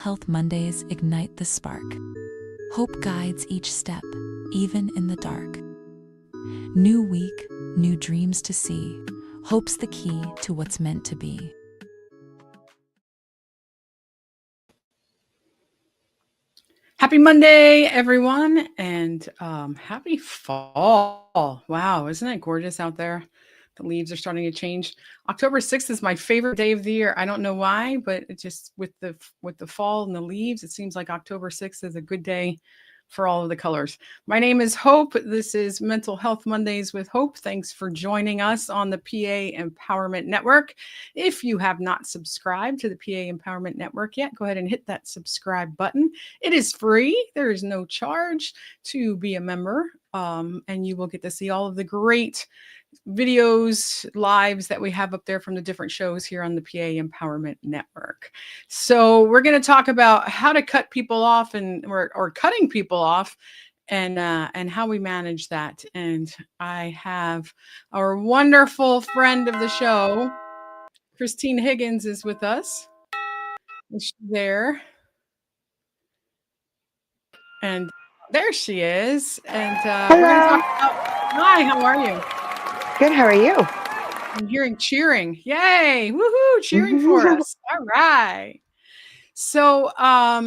Health Mondays ignite the spark. Hope guides each step, even in the dark. New week, new dreams to see. Hope's the key to what's meant to be. Happy Monday, everyone, and happy fall. Wow, isn't it gorgeous out there? The leaves are starting to change. October 6th is my favorite day of the year. I don't know why, but it just with the fall and the leaves, it seems like October 6th is a good day for all of the colors. My name is Hope. This is Mental Health Mondays with Hope. Thanks for joining us on the PA Empowerment Network. If you have not subscribed to the PA Empowerment Network yet, go ahead and hit that subscribe button. It is free. There is no charge to be a member, and you will get to see all of the great videos, lives that we have up there from the different shows here on the PA Empowerment Network. So we're going to talk about how to cut people off or cutting people off and how we manage that. And I have our wonderful friend of the show, Christine Higgins, is with us. Is she there? And there she is. And we're going to talk Hello. about. Hi, how are you? Good. How are you? I'm hearing cheering. Yay! Woohoo! Cheering for us. All right. So, one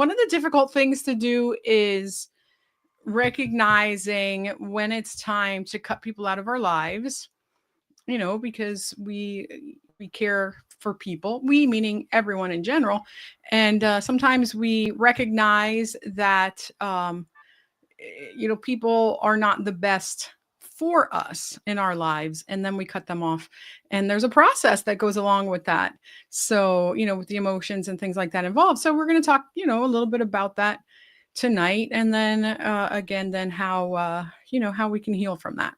of the difficult things to do is recognizing when it's time to cut people out of our lives. Because we care for people. We meaning everyone in general, and sometimes we recognize that people are not the best for us in our lives, and then we cut them off, and there's a process that goes along with that. So with the emotions and things like that involved. So we're going to talk a little bit about that tonight, and then again then how how we can heal from that.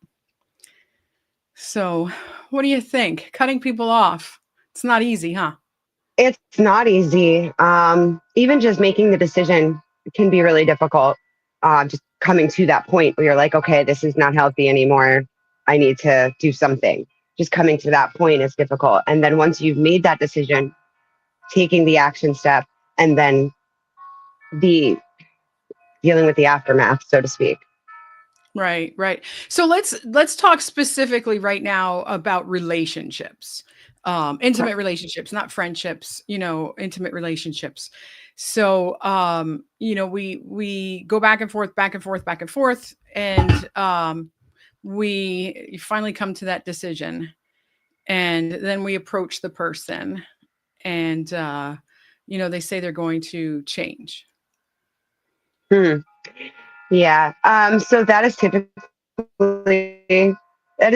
So what do you think? Cutting people off, it's not easy, huh? It's not easy. Even just making the decision can be really difficult. Just coming to that point where you're like, okay, this is not healthy anymore. I need to do something. Just coming to that point is difficult. And then once you've made that decision, taking the action step, and then the dealing with the aftermath, so to speak. Right. So let's talk specifically right now about relationships, intimate relationships, not friendships. Intimate relationships. So we go back and forth, and we finally come to that decision, and then we approach the person, and they say they're going to change. Hmm. Yeah. So that is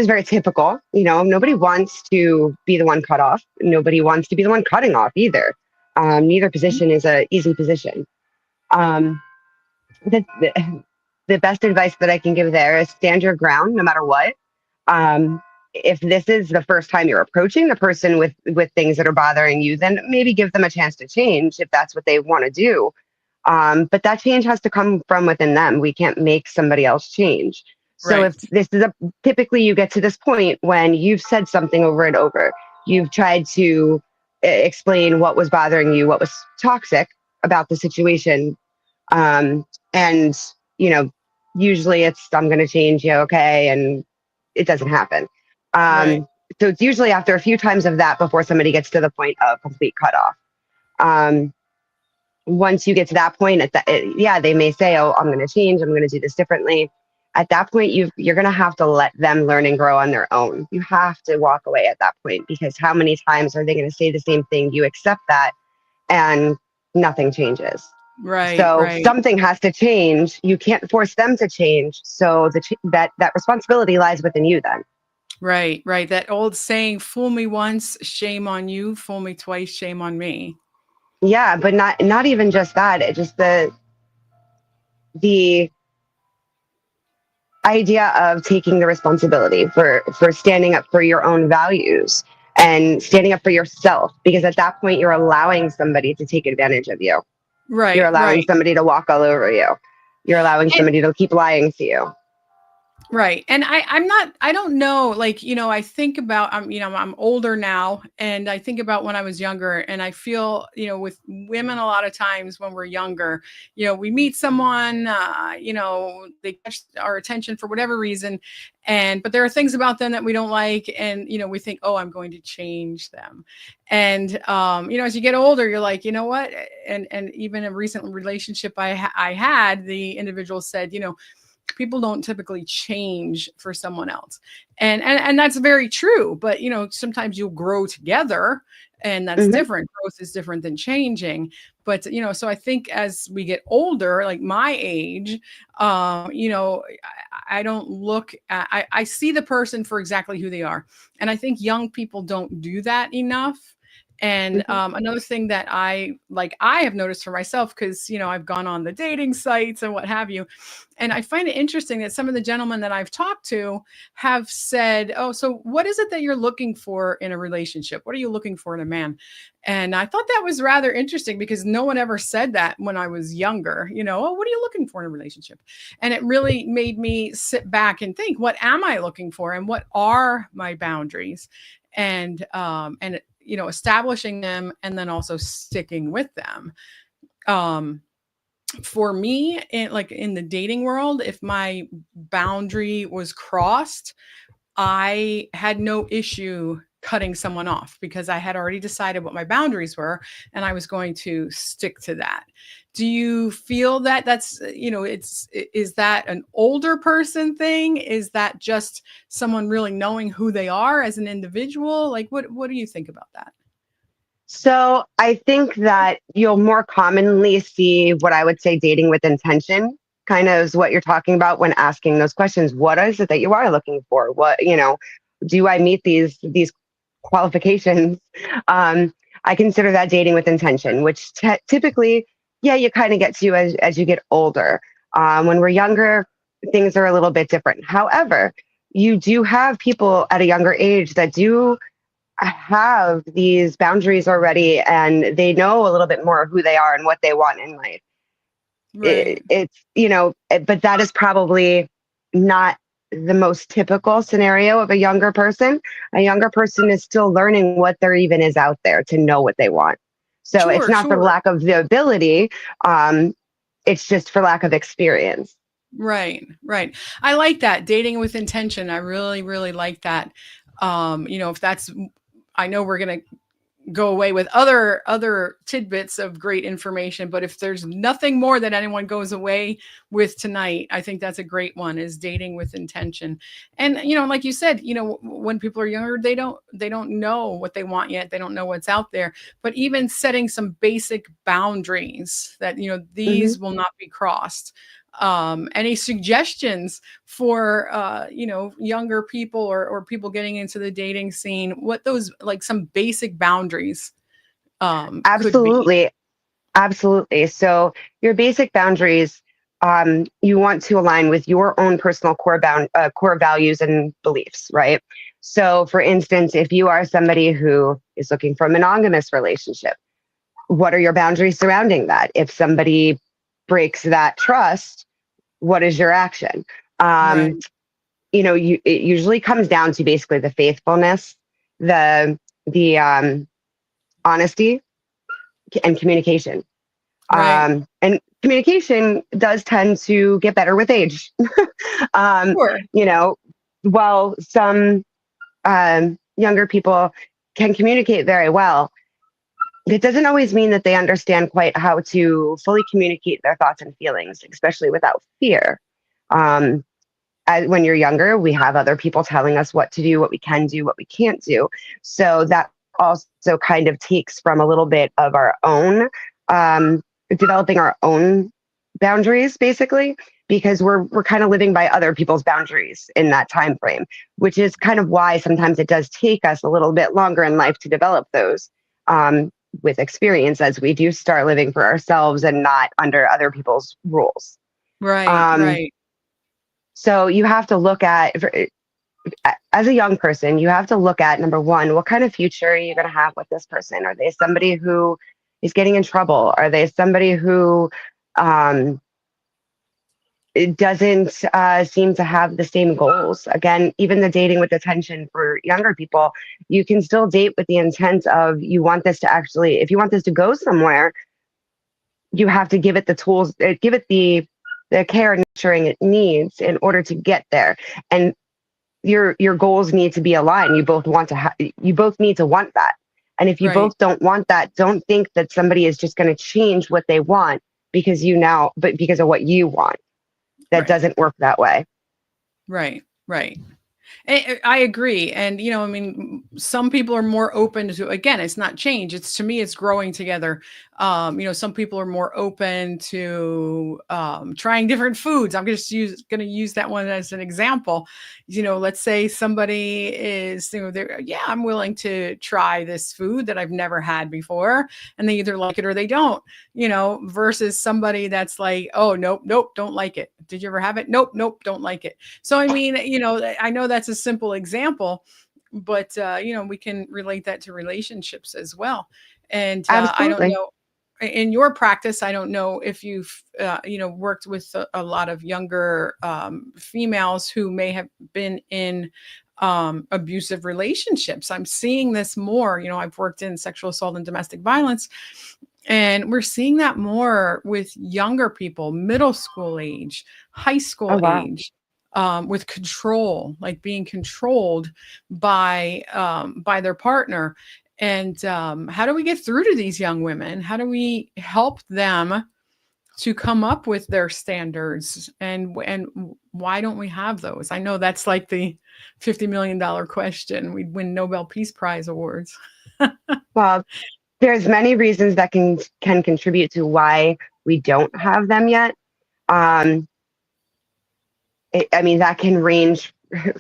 very typical. Nobody wants to be the one cut off. Nobody wants to be the one cutting off either. Neither position is an easy position. Um, the best advice that I can give there is stand your ground no matter what. If this is the first time you're approaching the person with things that are bothering you, then maybe give them a chance to change if that's what they want to do. But that change has to come from within them. We can't make somebody else change. So if Right. this is typically you get to this point when you've said something over and over, you've tried to explain what was bothering you, what was toxic about the situation. And, usually it's, I'm going to change you. Okay. And it doesn't happen. Right. So it's usually after a few times of that before somebody gets to the point of complete cutoff. Once you get to that point, they may say, "Oh, I'm going to change. I'm going to do this differently." At that point, you're going to have to let them learn and grow on their own. You have to walk away at that point, because how many times are they going to say the same thing? You accept that, and nothing changes. Right. So Right. something has to change. You can't force them to change. So that responsibility lies within you then. Right. That old saying, fool me once, shame on you. Fool me twice, shame on me. Yeah, but not even just that. It just the idea of taking the responsibility for standing up for your own values and standing up for yourself, because at that point you're allowing somebody to take advantage of you. You're Right. allowing somebody to walk all over you. You're allowing And somebody to keep lying to you. Right. And I don't know, like, I think about, I'm older now, and I think about when I was younger, and I feel, with women, a lot of times when we're younger, we meet someone, they catch our attention for whatever reason. But there are things about them that we don't like. And, we think, oh, I'm going to change them. And, as you get older, you're like, you know what? And even a recent relationship I had, the individual said, people don't typically change for someone else. And that's very true. But sometimes you'll grow together, and that's Hmm. different. Growth is different than changing. But so I think as we get older, like my age, I don't look at, I see the person for exactly who they are. And I think young people don't do that enough. And Hmm. another thing that I have noticed for myself, because I've gone on the dating sites and what have you, and I find it interesting that some of the gentlemen that I've talked to have said, "Oh, so what is it that you're looking for in a relationship? What are you looking for in a man?" And I thought that was rather interesting, because no one ever said that when I was younger. Oh, what are you looking for in a relationship? And it really made me sit back and think, what am I looking for, and what are my boundaries? And establishing them, and then also sticking with them. Um, for me, in the dating world, if my boundary was crossed, I had no issue cutting someone off, because I had already decided what my boundaries were, and I was going to stick to that. Do you feel that that's, is that an older person thing? Is that just someone really knowing who they are as an individual? Like, what do you think about that? So I think that you'll more commonly see what I would say dating with intention, kind of is what you're talking about when asking those questions. What is it that you are looking for? Do I meet these qualifications? Um, I consider that dating with intention, which typically, yeah, you kind of get to as you get older. When we're younger, things are a little bit different. However, you do have people at a younger age that do have these boundaries already, and they know a little bit more who they are and what they want in life. Right. But that is probably not the most typical scenario of a younger person. A younger person is still learning what there even is out there to know what they want. So it's Sure, not for sure. lack of the ability. Um, it's just for lack of experience. Right, right. I like that, dating with intention. I really, really like that. If that's, I know we're gonna go away with other tidbits of great information, but if there's nothing more that anyone goes away with tonight, I think that's a great one, is dating with intention. And like you said, when people are younger, they don't know what they want yet. They don't know what's out there. But even setting some basic boundaries that Hmm. these will not be crossed. Any suggestions for younger people, or people getting into the dating scene, what those, like, some basic boundaries could be? Absolutely. Absolutely. So your basic boundaries, you want to align with your own personal core values and beliefs, right? So, for instance, if you are somebody who is looking for a monogamous relationship, what are your boundaries surrounding that? If somebody breaks that trust, what is your action? Right, Um, it usually comes down to basically the faithfulness, the honesty, and communication. right. And communication does tend to get better with age. um, Sure. you know, while some younger people can communicate very well, it doesn't always mean that they understand quite how to fully communicate their thoughts and feelings, especially without fear. Um, when you're younger, we have other people telling us what to do, what we can do, what we can't do. So that also kind of takes from a little bit of our own, um, developing our own boundaries, basically, because we're kind of living by other people's boundaries in that time frame, which is kind of why sometimes it does take us a little bit longer in life to develop those. Um, with experience, as we do start living for ourselves and not under other people's rules. Right, Um, right. so you have to look at, as a young person, you have to look at number one, what kind of future are you going to have with this person? Are they somebody who is getting in trouble? Are they somebody who um, it doesn't seem to have the same goals. Again, even the dating with attention for younger people, you can still date with the intent of you want this to actually, if you want this to go somewhere, you have to give it the tools, give it the care and nurturing it needs in order to get there. And your goals need to be aligned. You both want to you both need to want that. And if you Right. both don't want that, don't think that somebody is just going to change what they want because but because of what you want. That Right. doesn't work that way. Right. Right. I agree. And, I mean, some people are more open to, again, it's not change. It's, to me, it's growing together. Some people are more open to trying different foods. I'm just going to use that one as an example. Let's say somebody is, yeah, I'm willing to try this food that I've never had before. And they either like it or they don't, versus somebody that's like, oh, nope, nope, don't like it. Did you ever have it? Nope, nope, don't like it. So, I mean, I know that's a simple example, but we can relate that to relationships as well. And I don't Absolutely. know, in your practice, I don't know if you've worked with a lot of younger females who may have been in abusive relationships. I'm seeing this more. I've worked in sexual assault and domestic violence, and we're seeing that more with younger people, middle school age, high Oh school wow. age, with control, like being controlled by their partner. And how do we get through to these young women? How do we help them to come up with their standards? And why don't we have those? I know that's like the $50 million question. We'd win Nobel Peace Prize awards. Well, there's many reasons that can contribute to why we don't have them yet. Um, I mean, that can range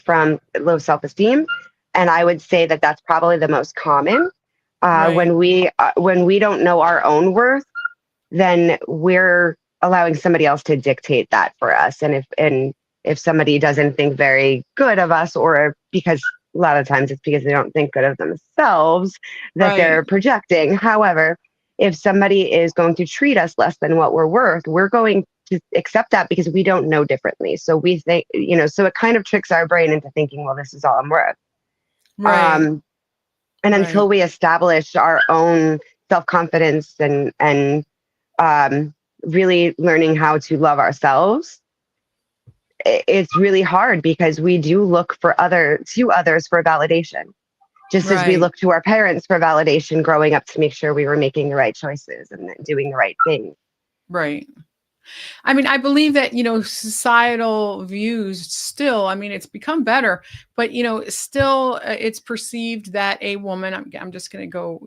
from low self-esteem, and I would say that that's probably the most common. Right, When we don't know our own worth, then we're allowing somebody else to dictate that for us. And if somebody doesn't think very good of us, or because a lot of times it's because they don't think good of themselves that right, they're projecting. However, if somebody is going to treat us less than what we're worth, we're going to accept that because we don't know differently. So we think, so it kind of tricks our brain into thinking, well, this is all I'm worth. right, Um, and until right, we establish our own self confidence and really learning how to love ourselves, it's really hard because we do look to others for validation, just as we right. look to our parents for validation growing up to make sure we were making the right choices and doing the right thing. Right. I mean, I believe that, societal views still, I mean, it's become better, but, still it's perceived that a woman, I'm just going to go,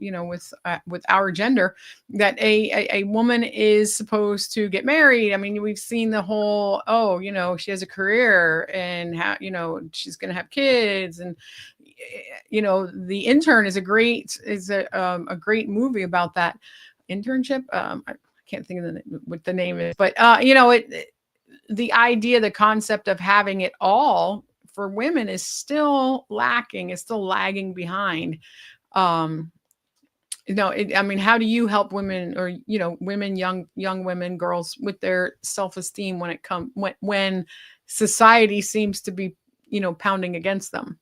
with our gender, that a woman is supposed to get married. I mean, we've seen the whole, oh, she has a career and how, she's going to have kids. And, The Intern is a great movie about that internship. I can't think of what the name is, but the idea, the concept of having it all for women is still lacking, is still lagging behind. Um, I mean, how do you help women, or women, young women, girls, with their self-esteem when society seems to be pounding against them?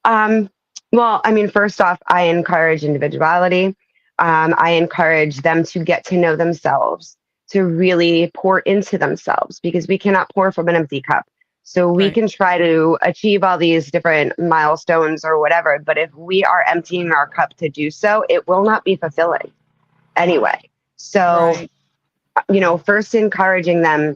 Um, well, I mean, first off, I encourage individuality. I encourage them to get to know themselves, to really pour into themselves, because we cannot pour from an empty cup. So we Right, can try to achieve all these different milestones or whatever, but if we are emptying our cup to do so, it will not be fulfilling anyway. So, right, first encouraging them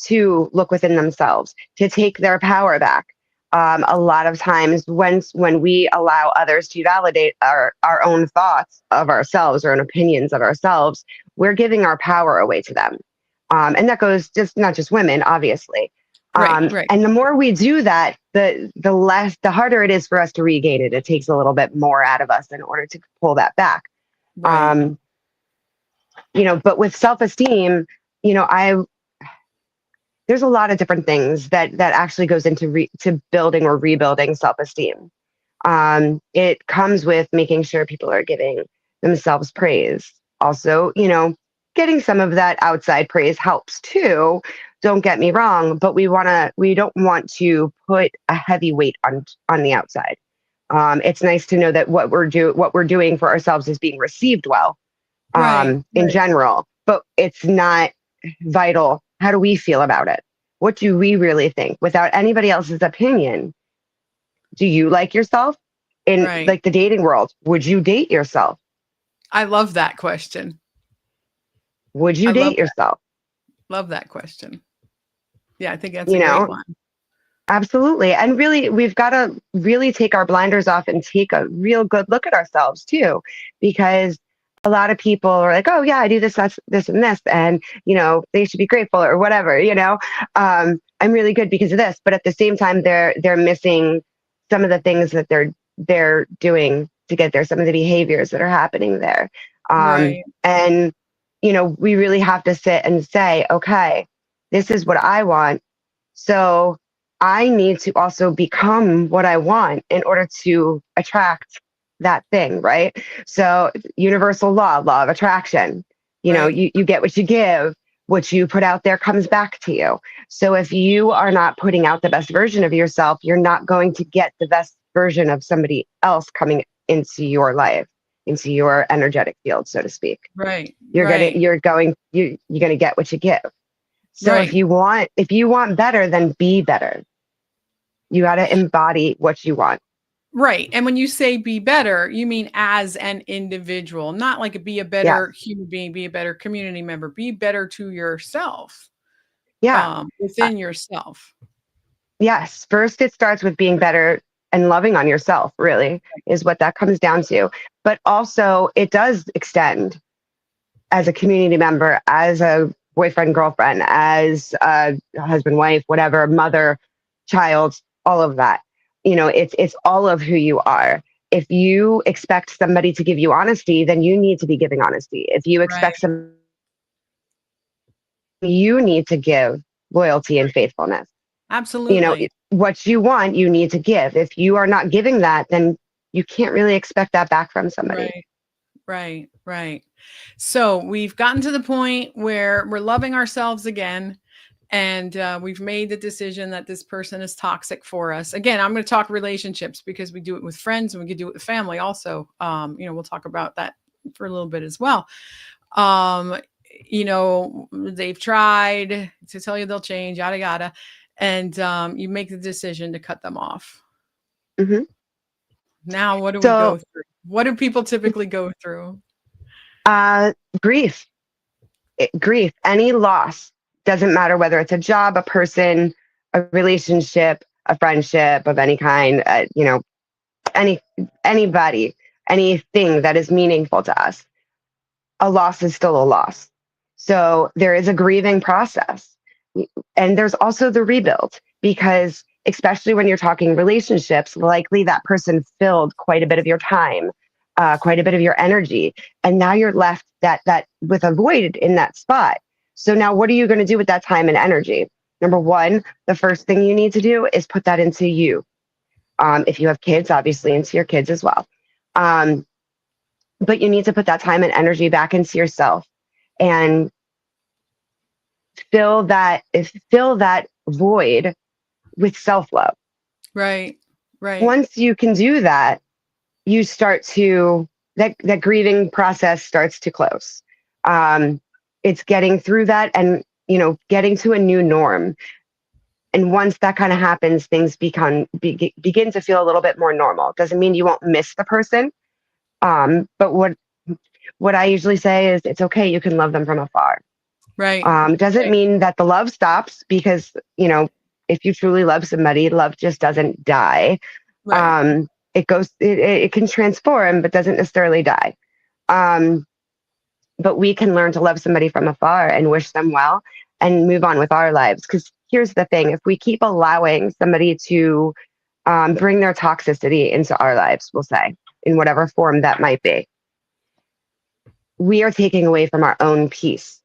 to look within themselves, to take their power back. A lot of times, when we allow others to validate our own thoughts of ourselves or opinions of ourselves, we're giving our power away to them. And that goes just not just women, obviously. right, right, And the more we do that, the harder it is for us to regain it. It takes a little bit more out of us in order to pull that back. right, Um, but with self-esteem, I there's a lot of different things that actually goes into to building or rebuilding self-esteem. It comes with making sure people are giving themselves praise. Also, getting some of that outside praise helps too. Don't get me wrong, but we don't want to put a heavy weight on the outside. It's nice to know that what we're doing for ourselves is being received well, Right. in Right. general, but it's not vital. How do we feel about it? What do we really think without anybody else's opinion? Do you like yourself? In Right. like the dating world, would you date yourself? I love that question. Would I you love date yourself? love that question. Yeah, I think that's a You great know, one. absolutely. And really, we've got to really take our blinders off and take a real good look at ourselves too, because a lot of people are like, oh, yeah, I do this, that's this, and this. And, they should be grateful or whatever, I'm really good because of this. But at the same time, they're missing some of the things that they're doing to get there, some of the behaviors that are happening there. Right. And, we really have to sit and say, okay, this is what I want. So I need to also become what I want in order to attract that thing, right? So universal law of attraction. Right. You get what you give, what you put out there comes back to you. So if you are not putting out the best version of yourself, you're not going to get the best version of somebody else coming into your life, into your energetic field, so to speak. Right. You're gonna get what you give. So Right. if you want better, then be better. You got to embody what you want. Right. And when you say be better, you mean as an individual, not like be a Yes. better human being, be a better community member, be better to yourself, Yeah. Uh, within yourself. yes. First, it starts with being better and loving on yourself, really, is what that comes down to. But also, it does extend as a community member, as a boyfriend, girlfriend, as a husband, wife, whatever, mother, child, all of that. It's all of who you are. If you expect somebody to give you honesty, then you need to be giving honesty. If you Right. expect some, you need to give loyalty and faithfulness. Absolutely. What you want, you need to give. If you are not giving that, then you can't really expect that back from somebody. Right. Right. Right. So we've gotten to the point where we're loving ourselves again. And we've made the decision that this person is toxic for us. Again, I'm going to talk relationships because we do it with friends and we could do it with family also. We'll talk about that for a little bit as well. Um, they've tried to tell you they'll change, yada, yada. And you make the decision to cut them off. Hmm. Now, what do we So, go through? What do people typically go through? uh, grief, grief, any loss, doesn't matter whether it's a job, a person, a relationship, a friendship of any kind, any anybody, anything that is meaningful to us. A loss is still a loss. So there is a grieving process. And there's also the rebuild, because especially when you're talking relationships, likely that person filled quite a bit of your time, quite a bit of your energy. And now you're left that with a void in that spot. So now what are you going to do with that time and energy? Number one, the first thing you need to do is put that into you. If you have kids, obviously into your kids as well. Um, but you need to put that time and energy back into yourself and fill that void with self-love. Right. Right. Once you can do that, you start to that grieving process starts to close. It's getting through that and getting to a new norm. And once that kind of happens, things begin to feel a little bit more normal. Doesn't mean you won't miss the person. But what I usually say is it's okay. You can love them from afar. Right. Doesn't Right. mean that the love stops, because, if you truly love somebody, love just doesn't die. Right. It can transform, but doesn't necessarily die. Um, but we can learn to love somebody from afar and wish them well and move on with our lives. Because here's the thing: if we keep allowing somebody to bring their toxicity into our lives, we'll say, in whatever form that might be, we are taking away from our own peace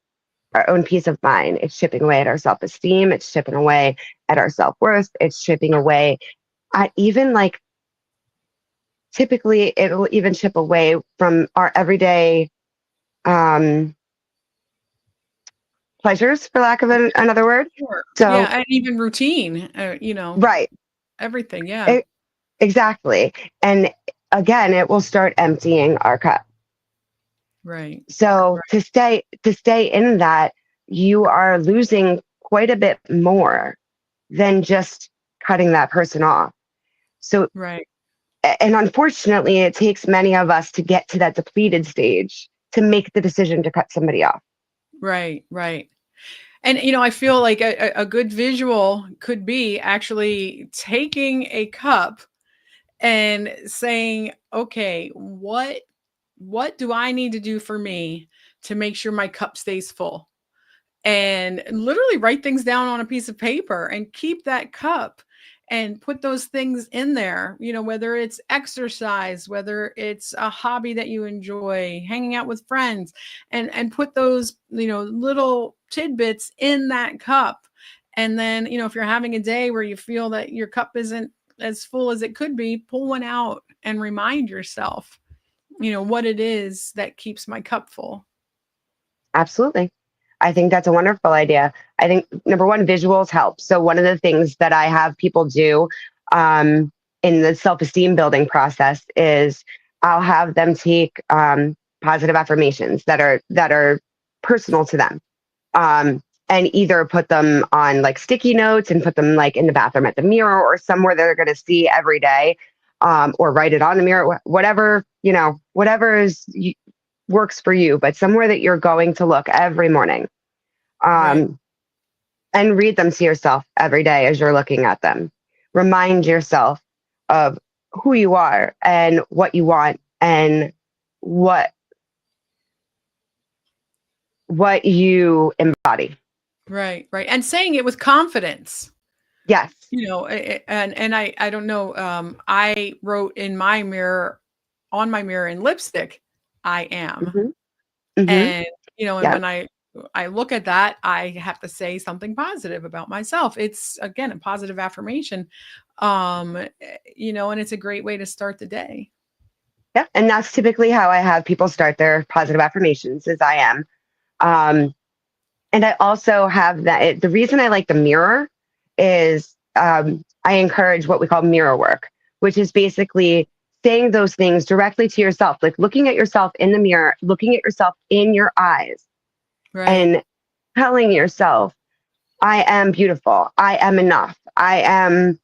of mind. It's chipping away at our self esteem. It's chipping away at our self worth. It's chipping away at even like, typically, it will even chip away from our everyday, um, pleasures, for lack of another word. Sure. Yeah, So, and even routine, right, everything, yeah. e- exactly. And again, it will start emptying our cup. Right. So Right. to stay in that, you are losing quite a bit more than just cutting that person off. So, Right. and unfortunately, it takes many of us to get to that depleted stage to make the decision to cut somebody off. Right. Right. And, I feel like a good visual could be actually taking a cup and saying, okay, what do I need to do for me to make sure my cup stays full? And literally write things down on a piece of paper and keep that cup and put those things in there, whether it's exercise, whether it's a hobby that you enjoy, hanging out with friends, and put those, little tidbits in that cup. And then, if you're having a day where you feel that your cup isn't as full as it could be, pull one out and remind yourself, what it is that keeps my cup full. Absolutely. I think that's a wonderful idea. I think number one, visuals help. So one of the things that I have people do um, in the self-esteem building process is I'll have them take positive affirmations that are personal to them, and either put them on like sticky notes and put them like in the bathroom at the mirror or somewhere they're going to see every day, or write it on the mirror, whatever, whatever works for you, but somewhere that you're going to look every morning, Right. um, and read them to yourself every day as you're looking at them. Remind yourself of who you are and what you want and what what you embody. Right. Right. And saying it with confidence. Yes. And I don't know, I wrote in my mirror, on my mirror in lipstick, I am. Hmm. Hmm. And, and Yep. when I look at that, I have to say something positive about myself. It's again a positive affirmation. And it's a great way to start the day. Yep. And that's typically how I have people start their positive affirmations is I am. Um, and I also have the reason I like the mirror is I encourage what we call mirror work, which is basically saying those things directly to yourself, like looking at yourself in the mirror, looking at yourself in your eyes, Right. and telling yourself, I am beautiful. I am enough. I am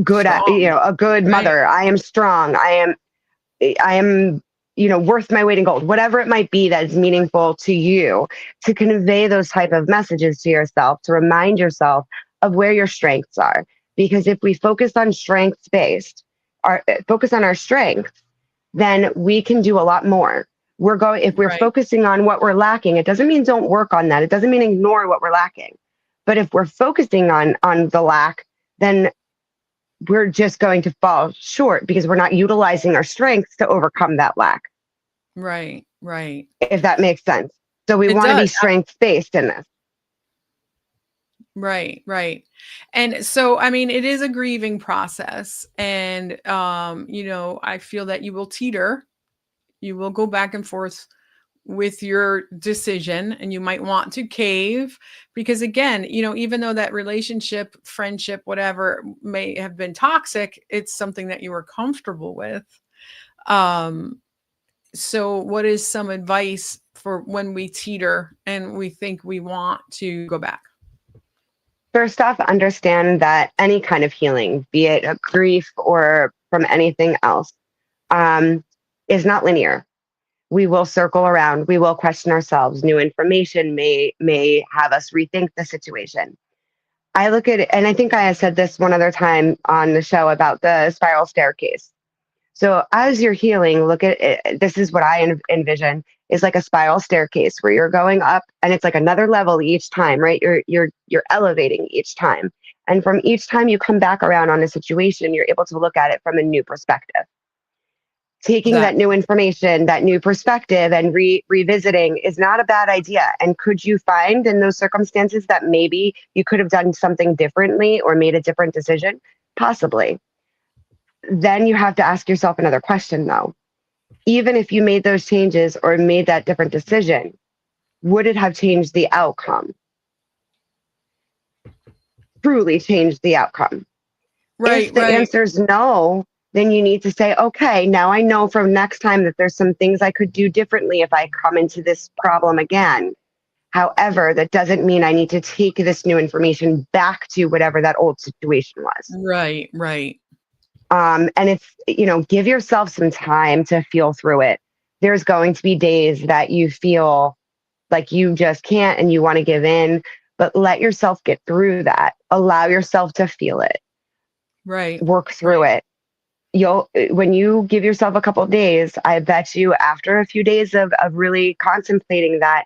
good at, Strong. a good Right. mother. I am strong. I am, worth my weight in gold, whatever it might be that is meaningful to you, to convey those type of messages to yourself, to remind yourself of where your strengths are. Because if we focus on strengths based, focus on our strengths, then we can do a lot more. If we're Right. focusing on what we're lacking, it doesn't mean don't work on that. It doesn't mean ignore what we're lacking. But if we're focusing on the lack, then we're just going to fall short because we're not utilizing our strengths to overcome that lack, Right. Right. if that makes sense. So we It want to be does. strength based in this. Right, right. And so, I mean, it is a grieving process. And, I feel that you will teeter, you will go back and forth with your decision, and you might want to cave because, again, even though that relationship, friendship, whatever may have been toxic, it's something that you were comfortable with. Um, so, what is some advice for when we teeter and we think we want to go back? First off, understand that any kind of healing, be it a grief or from anything else, um, is not linear. We will circle around. We will question ourselves. New information may have us rethink the situation. I look at it, and I think I said this one other time on the show about the spiral staircase. So as you're healing, look at it. This is what I envision is like a spiral staircase where you're going up, and it's like another level each time, right? You're elevating each time, and from each time you come back around on a situation, you're able to look at it from a new perspective. Taking That that new information, that new perspective, and revisiting is not a bad idea. And could you find in those circumstances that maybe you could have done something differently or made a different decision? Possibly. Then you have to ask yourself another question, though. Even if you made those changes or made that different decision, would it have changed the outcome? Truly changed the outcome? If Right, the right, answer is no, then you need to say, okay, now I know from next time that there's some things I could do differently if I come into this problem again. However, that doesn't mean I need to take this new information back to whatever that old situation was. right, right, And it's, give yourself some time to feel through it. There's going to be days that you feel like you just can't and you want to give in, but let yourself get through that. Allow yourself to feel it, right, work through right, it. When you give yourself a couple of days, I bet you after a few days of really contemplating that,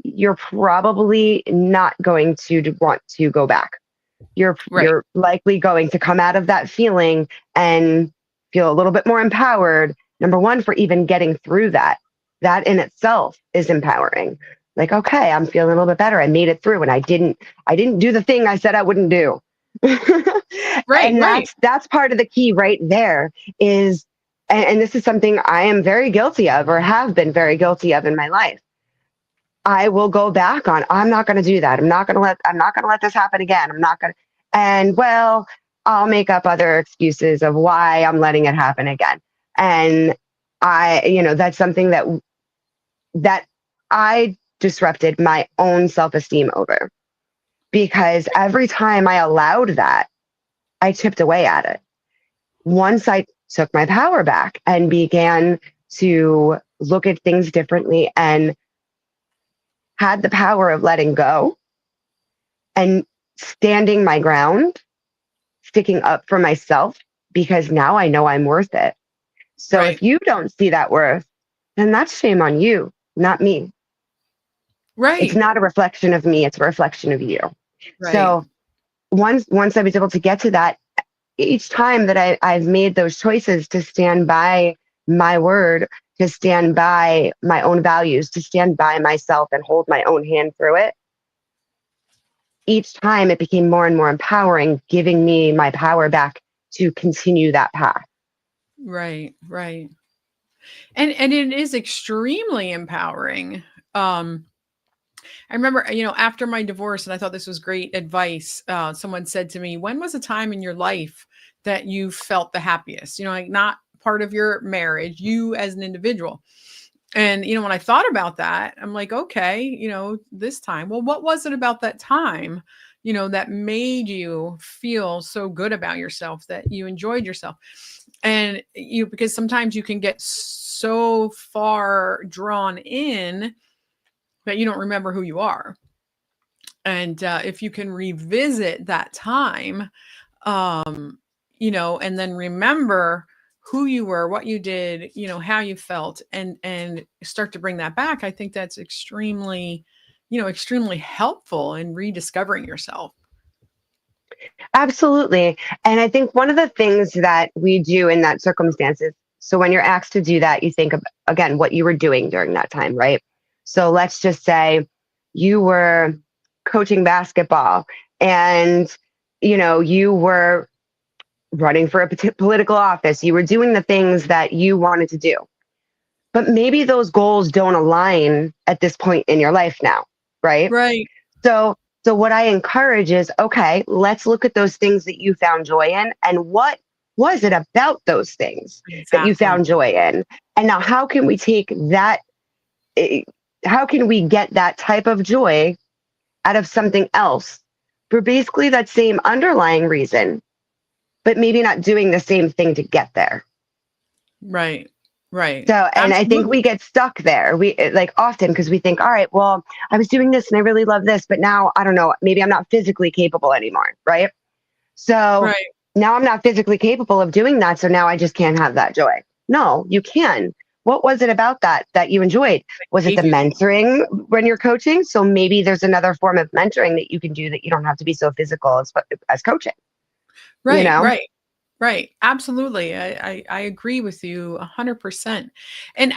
you're probably not going to want to go back. right, You're likely going to come out of that feeling and feel a little bit more empowered. Number one, for even getting through that. That in itself is empowering. Like, okay, I'm feeling a little bit better. I made it through and I didn't do the thing I said I wouldn't do. right, And right, that's part of the key right there is, and this is something I am very guilty of or have been very guilty of in my life. I will go back on, I'm not going to do that. I'm not going to let this happen again. I'm not going to, and well, I'll make up other excuses of why I'm letting it happen again. And that's something that I disrupted my own self-esteem over, because every time I allowed that, I chipped away at it. Once I took my power back and began to look at things differently and had the power of letting go and standing my ground, sticking up for myself, because now I know I'm worth it. So if right, you don't see that worth, then that's shame on you, not me. It's right, not a reflection of me, it's a reflection of you. right, So once I was able to get to that, each time that I've made those choices to stand by my word, to stand by my own values, to stand by myself and hold my own hand through it, each time it became more and more empowering, giving me my power back to continue that path. right, right. And it is extremely empowering. Um, I remember, after my divorce, and I thought this was great advice. Someone said to me, "When was a time in your life that you felt the happiest? Like not part of your marriage, you as an individual." And when I thought about that, I'm like, okay, this time. Well, what was it about that time, that made you feel so good about yourself that you enjoyed yourself? And because sometimes you can get so far drawn in that you don't remember who you are. And if you can revisit that time, and then remember who you were, what you did, how you felt, and start to bring that back, I think that's extremely helpful in rediscovering yourself. Absolutely. And I think one of the things that we do in that circumstances, so when you're asked to do that, you think of, again, what you were doing during that time, right? So let's just say you were coaching basketball and, you were running for a political office. You were doing the things that you wanted to do. But maybe those goals don't align at this point in your life now, right? Right. So what I encourage is, okay, let's look at those things that you found joy in and what was it about those things that you Exactly. found joy in? And now how can we take that eh, how can we get that type of joy out of something else for basically that same underlying reason, but maybe not doing the same thing to get there? Right. Right. So, and I think Absolutely. we get stuck there. Like often because we think, all right, well, I was doing this and I really love this, but now I don't know, maybe I'm not physically capable anymore, right? So Right. now I'm not physically capable of doing that. So now I just can't have that joy. No, you can. What was it about that you enjoyed? Was it Gave the you that. mentoring when you're coaching? So maybe there's another form of mentoring that you can do that you don't have to be so physical as coaching, you Right. know? Right. Right. Absolutely. I agree with you 100%. And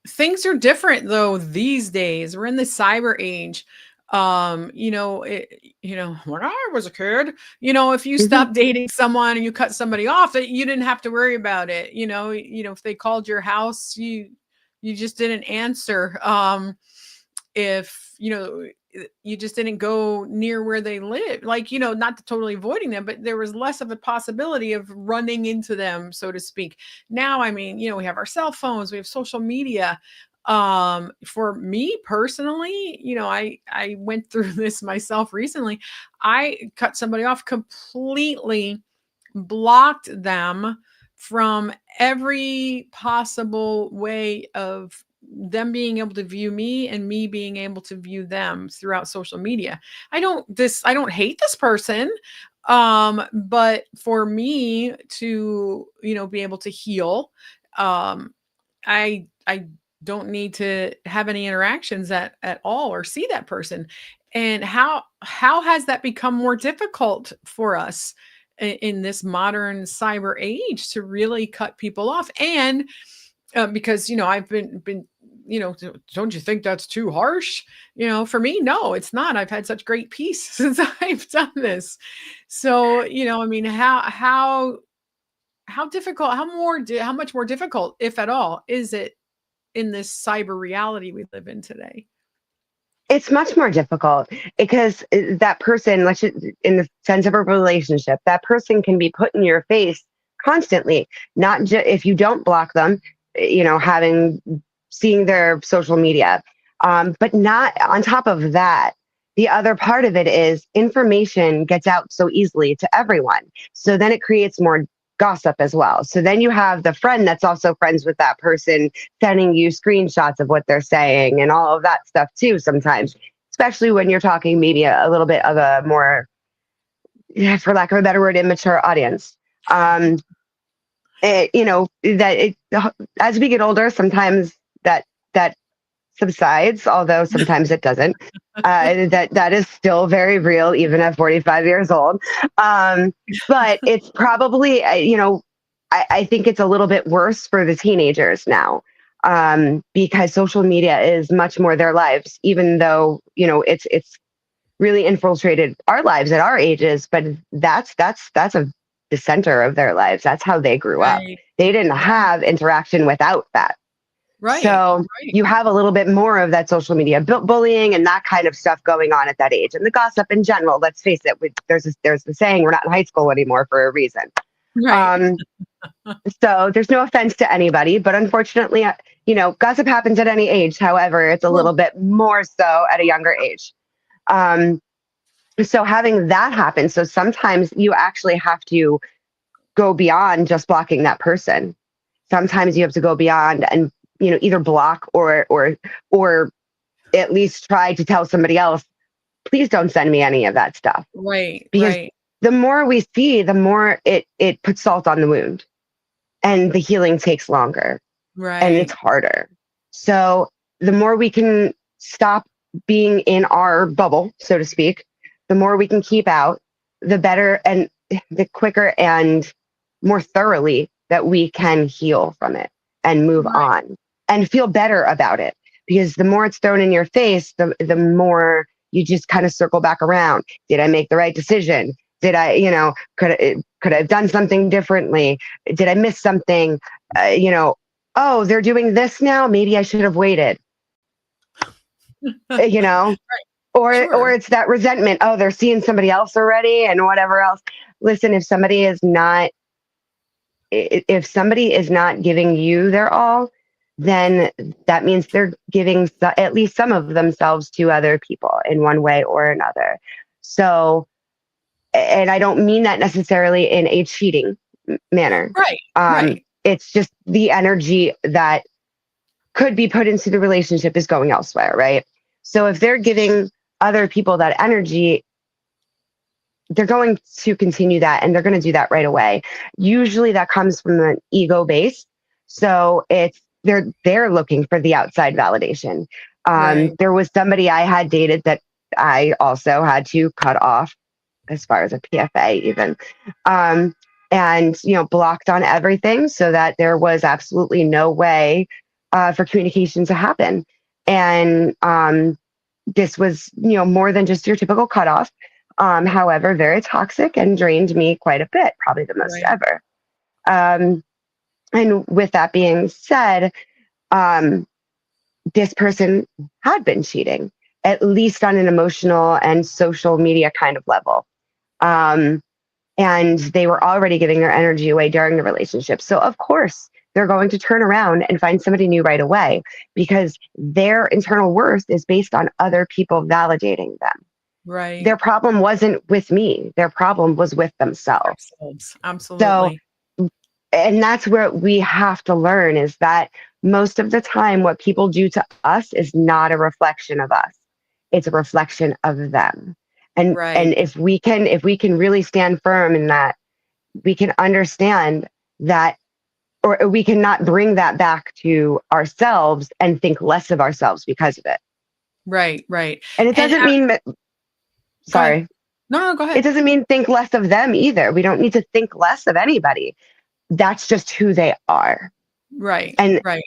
things are different though these days. We're in the cyber age. When I was a kid, if you Mhm. stop dating someone and you cut somebody off, that you didn't have to worry about it. If they called your house, you just didn't answer. If, you just didn't go near where they live, like, not totally avoiding them, but there was less of a possibility of running into them, so to speak. Now, I mean, we have our cell phones, we have social media. For me personally, I went through this myself recently. I cut somebody off completely, blocked them from every possible way of them being able to view me and me being able to view them throughout social media. I don't hate this person, but for me to, be able to heal, um I don't need to have any interactions at all or see that person. And how has that become more difficult for us in this modern cyber age to really cut people off? And because I've been don't you think that's too harsh? For me, no, it's not. I've had such great peace since I've done this. So, I mean, how difficult, how much more difficult, if at all, is it in this cyber reality we live in today? It's much more difficult because that person, in the sense of a relationship, that person can be put in your face constantly. Not just if you don't block them, having seeing their social media, but not on top of that. The other part of it is information gets out so easily to everyone. So then it creates more gossip as well. So then you have the friend that's also friends with that person sending you screenshots of what they're saying and all of that stuff too sometimes, especially when you're talking maybe a little bit of a more, for lack of a better word, immature audience. As we get older, sometimes that subsides, although sometimes it doesn't. That is still very real, even at 45 years old. But it's probably, I think it's a little bit worse for the teenagers now, because social media is much more their lives, even though, it's really infiltrated our lives at our ages. But the center of their lives. That's how they grew up. Right. They didn't Yeah. have interaction without that. Right. So Right. you have a little bit more of that social media bullying and that kind of stuff going on at that age, and the gossip in general. Let's face it, there's the saying, we're not in high school anymore for a reason. Right. So there's no offense to anybody, but unfortunately, gossip happens at any age. However, it's a Well, little bit more so at a younger age. Um, so having that happen, so sometimes you actually have to go beyond just blocking that person. Sometimes you have to go beyond and either block or at least try to tell somebody else, please don't send me any of that stuff. right. Because Right. the more we see, the more it puts salt on the wound, and the healing takes longer and it's Right. harder. So the more we can stop being in our bubble, so to speak, the more we can keep out, the better and the quicker and more thoroughly that we can heal from it and move Right. on and feel better about it. Because the more it's thrown in your face, the more you just kind of circle back around. Did I make the right decision? Did I, could I have done something differently? Did I miss something? Oh, they're doing this now. Maybe I should have waited. You know, Right. or Sure. it's that resentment. Oh, they're seeing somebody else already, and whatever else. Listen, if somebody is not giving you their all, then that means they're giving at least some of themselves to other people in one way or another. So, and I don't mean that necessarily in a cheating manner. Right. Right. It's just the energy that could be put into the relationship is going elsewhere, right? So if they're giving other people that energy, they're going to continue that, and they're going to do that right away. Usually that comes from an ego base. So they're looking for the outside validation. Right. There was somebody I had dated that I also had to cut off as far as a PFA even. And blocked on everything so that there was absolutely no way for communication to happen. And this was more than just your typical cutoff. However, very toxic and drained me quite a bit, probably the most Right. ever. And with that being said, this person had been cheating, at least on an emotional and social media kind of level. Um, and they were already giving their energy away during the relationship. So, of course, they're going to turn around and find somebody new right away because their internal worth is based on other people validating them. Right. Their problem wasn't with me, their problem was with themselves. So, Absolutely. and that's where we have to learn is that most of the time, what people do to us is not a reflection of us, it's a reflection of them. And Right. if we can really stand firm in that, we can understand that, or we cannot bring that back to ourselves and think less of ourselves because of it. Right. Right. And it And doesn't mean that, go ahead. sorry, No, go it ahead. doesn't mean think less of them either. We don't need to think less of anybody. That's just who they are. Right. And Right.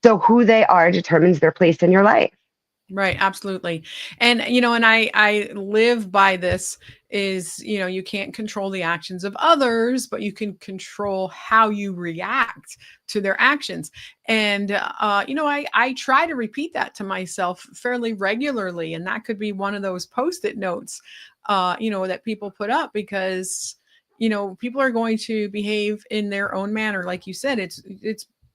so who they are determines their place in your life. Right, absolutely. And and I live by this is, you can't control the actions of others, but you can control how you react to their actions. And I try to repeat that to myself fairly regularly, and that could be one of those post-it notes that people put up because people are going to behave in their own manner. Like you said, it's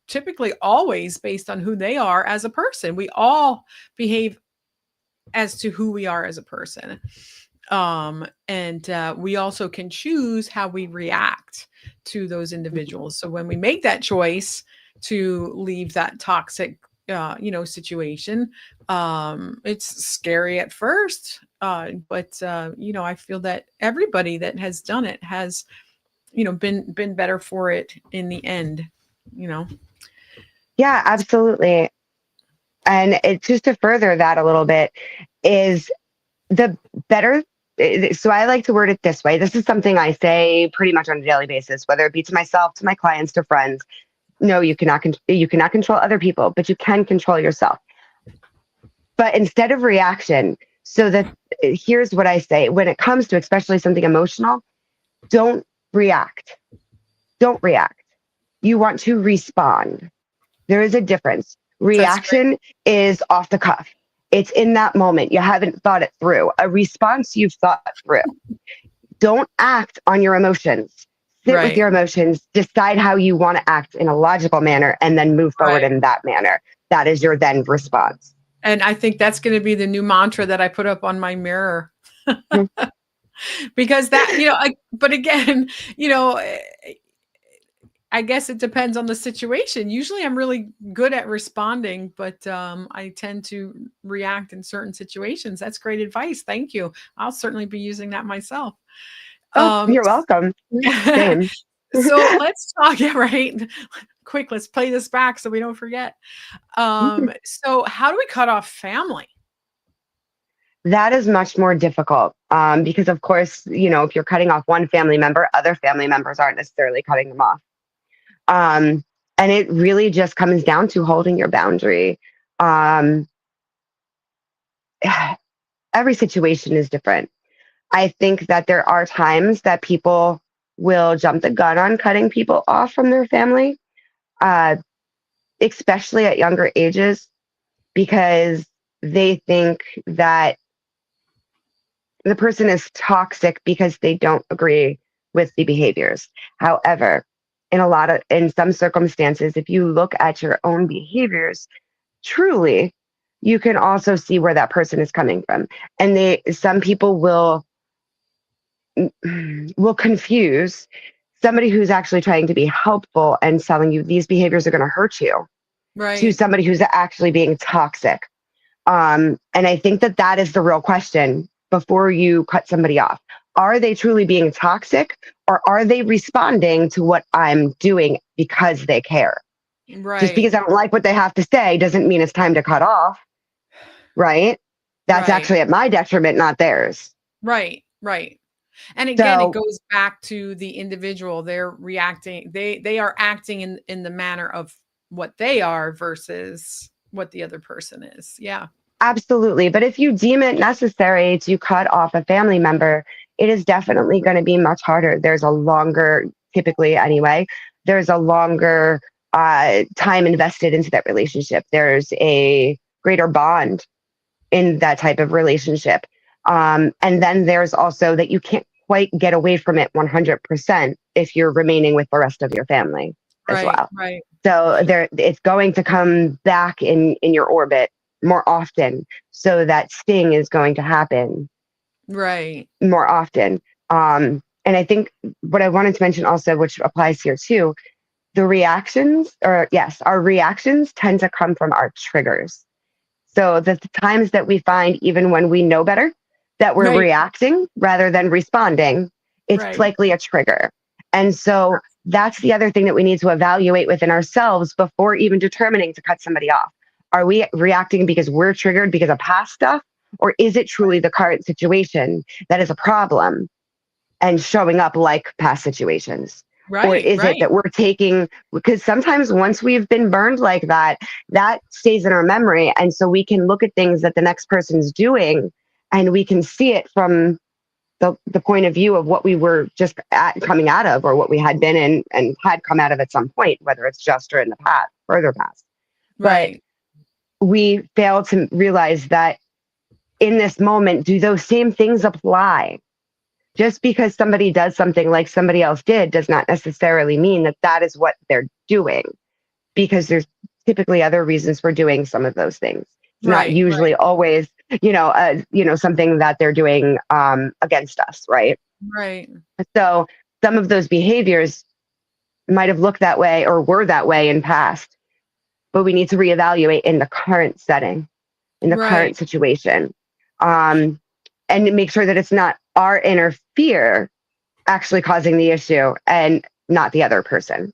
typically always based on who they are as a person. We all behave as to who we are as a person. And we also can choose how we react to those individuals. So when we make that choice to leave that toxic, situation, it's scary at first. But I feel that everybody that has done it has, been better for it in the end. You know. Yeah, absolutely. And it's just to further that a little bit is the better. So I like to word it this way. This is something I say pretty much on a daily basis, whether it be to myself, to my clients, to friends. No, you cannot control other people, but you can control yourself. But instead of reaction, so that here's what I say when it comes to especially something emotional, don't react. Don't react. You want to respond. There is a difference. That's great. Reaction is off the cuff. It's in that moment. You haven't thought it through. A response you've thought through. Don't act on your emotions. Sit with Right. your emotions, decide how you want to act in a logical manner, and then move forward Right. in that manner. That is your then response. And I think that's going to be the new mantra that I put up on my mirror. Because that, but again, you know, eh, I guess it depends on the situation. Usually I'm really good at responding, but I tend to react in certain situations. That's great advice. Thank you. I'll certainly be using that myself. Oh, Um, you're welcome. Same. so let's talk, yeah, right? Quick, let's play this back so we don't forget. So how do we cut off family? That is much more difficult because, of course, if you're cutting off one family member, other family members aren't necessarily cutting them off. Um, and it really just comes down to holding your boundary. Um, every situation is different. I think that there are times that people will jump the gun on cutting people off from their family, uh, especially at younger ages, because they think that the person is toxic because they don't agree with the behaviors. However, in some circumstances, if you look at your own behaviors, truly, you can also see where that person is coming from. And some people will confuse somebody who's actually trying to be helpful and telling you these behaviors are going to hurt you to Right. somebody who's actually being toxic. And I think that that is the real question before you cut somebody off. Are they truly being toxic, or are they responding to what I'm doing because they care? Just Right. because I don't like what they have to say doesn't mean it's time to cut off, right? That's Right. actually at my detriment, not theirs. Right. Right. And again, it So goes back to the individual. They're reacting. They are acting in the manner of what they are versus what the other person is. Yeah. absolutely. But if you deem it necessary to cut off a family member, it is definitely going to be much harder. Typically anyway, there's a longer time invested into that relationship. There's a greater bond in that type of relationship. And then there's also that you can't quite get away from it 100% if you're remaining with the rest of your family as Right, well. right, So it's going to come back in your orbit more often. So that sting is going to happen right, more often. And I think what I wanted to mention also, which applies here too, the reactions, or yes, our reactions tend to come from our triggers. So the times that we find, even when we know better, that we're right, reacting rather than responding, it's right, likely a trigger. And so that's the other thing that we need to evaluate within ourselves before even determining to cut somebody off. Are we reacting because we're triggered because of past stuff? Or is it truly the current situation that is a problem and showing up like past situations? Or right, is it right, that we're taking, because sometimes once we've been burned like that, that stays in our memory. And so we can look at things that the next person's doing and we can see it from the point of view of what we were just coming out of, or what we had been in and had come out of at some point, whether it's just or in the past, further past. But right, we fail to realize that in this moment, do those same things apply? Just because somebody does something like somebody else did does not necessarily mean that that is what they're doing, because there's typically other reasons for doing some of those things. It's not right, usually always, something that they're doing against us, right? right, So some of those behaviors might have looked that way or were that way in past, but we need to reevaluate in the current setting, in the right. current situation, um, and make sure that it's not our inner fear actually causing the issue and not the other person.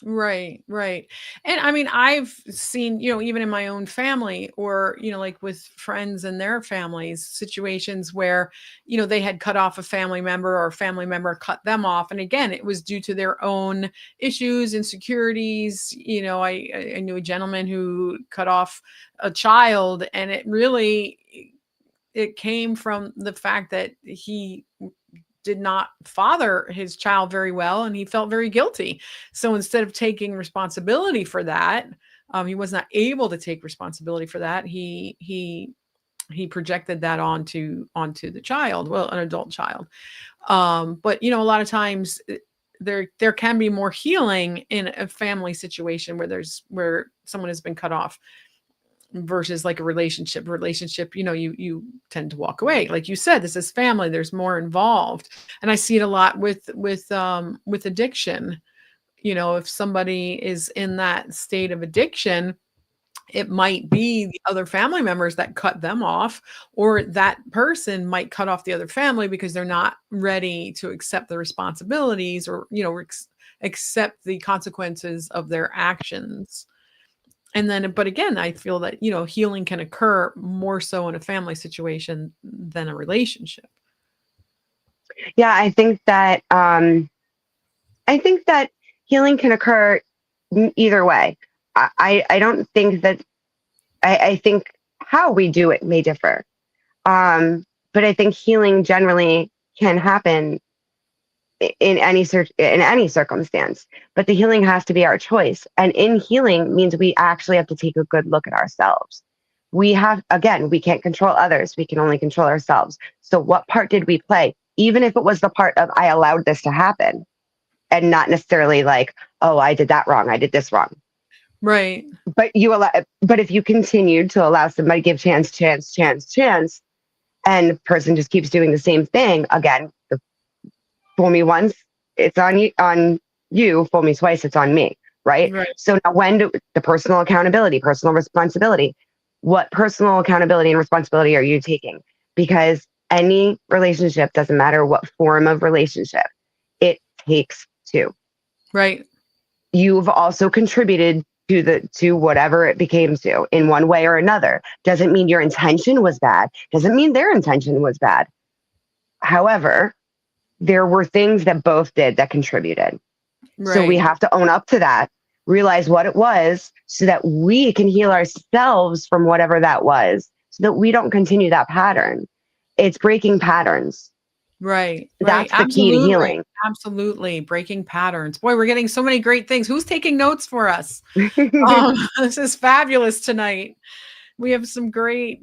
Right, right. And I mean, I've seen, even in my own family or, like with friends and their families, situations where, they had cut off a family member or a family member cut them off. And again, it was due to their own issues, insecurities. I knew a gentleman who cut off a child, and it came from the fact that he did not father his child very well, and he felt very guilty. So instead of taking responsibility for that, he was not able to take responsibility for that. He projected that onto the child, well, an adult child. But a lot of times there can be more healing in a family situation where someone has been cut off versus like a relationship, you tend to walk away. Like you said, this is family, there's more involved. And I see it a lot with addiction. If somebody is in that state of addiction, it might be the other family members that cut them off, or that person might cut off the other family because they're not ready to accept the responsibilities, or accept the consequences of their actions. And then, but again, I feel that, healing can occur more so in a family situation than a relationship. Yeah, I think that healing can occur either way. I don't think that I think how we do it may differ. But I think healing generally can happen in any circumstance. But the healing has to be our choice. And in healing means we actually have to take a good look at ourselves. We can't control others. We can only control ourselves. So what part did we play? Even if it was the part of I allowed this to happen, and not necessarily like, oh, I did that wrong, I did this wrong. Right. But if you continued to allow somebody give chance, and the person just keeps doing the same thing again, fool me once, it's on you, fool me twice, it's on me, right? Right. So now when do the personal accountability, personal responsibility, what personal accountability and responsibility are you taking? Because any relationship, doesn't matter what form of relationship, it takes two. Right. You've also contributed to whatever it became to in one way or another. Doesn't mean your intention was bad. Doesn't mean their intention was bad. However, there were things that both did that contributed. So we Right. have to own up to that, realize what it was, so that we can heal ourselves from whatever that was, so that we don't continue that pattern. It's breaking patterns. Right. That's the key to Absolutely. healing. Absolutely. Breaking patterns. Boy, we're getting so many great things. Who's taking notes for us? This is fabulous tonight. We have some great